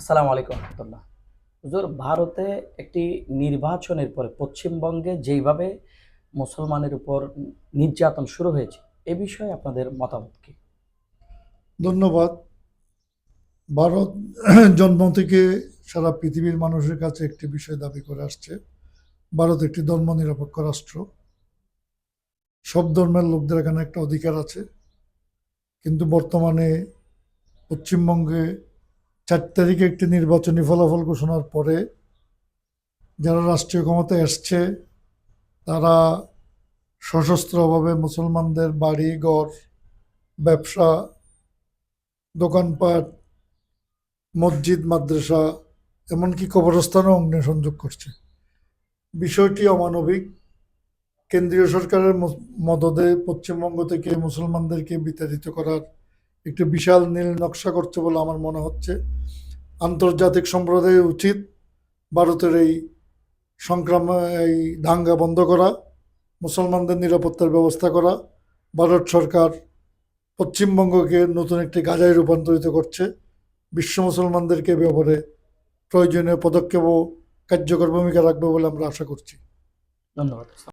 আসসালামু আলাইকুম রহমতুল্লাহ। হুজুর, ভারতে একটি নির্বাচনের পরে পশ্চিমবঙ্গে যেইভাবে মুসলমানের উপর নির্যাতন শুরু হয়েছে, এ বিষয়ে আপনাদের মতামত কি? ধন্যবাদ। ভারত জন্ম থেকে সারা পৃথিবীর মানুষের কাছে একটি বিষয় দাবি করে আসছে। ভারত একটি ধর্মনিরপেক্ষ রাষ্ট্র। সব ধর্মের লোকদের এখানে একটা অধিকার আছে। কিন্তু বর্তমানে পশ্চিমবঙ্গে 4 তারিখে একটি নির্বাচনী ফলাফল ঘোষণার পরে যারা রাষ্ট্রীয় ক্ষমতায় এসছে তারা সশস্ত্রভাবে মুসলমানদের বাড়ি ঘর, ব্যবসা, দোকানপাট, মসজিদ, মাদ্রাসা, এমনকি কবরস্থানও অগ্নিসংযোগ করছে। বিষয়টি অমানবিক। কেন্দ্রীয় সরকারের মদদে পশ্চিমবঙ্গ থেকে মুসলমানদেরকে বিতাড়িত করার একটি বিশাল নীল নকশা করছে বলে আমার মনে হচ্ছে। আন্তর্জাতিক সম্প্রদায়ের উচিত ভারতের এই সংক্রাম এই দাঙ্গা বন্ধ করা, মুসলমানদের নিরাপত্তার ব্যবস্থা করা। ভারত সরকার পশ্চিমবঙ্গকে নতুন একটি গাজায় রূপান্তরিত করছে। বিশ্ব মুসলমানদেরকে এ ব্যাপারে প্রয়োজনীয় পদক্ষেপ ও কার্যকর ভূমিকা রাখবে বলে আমরা আশা করছি। ধন্যবাদ।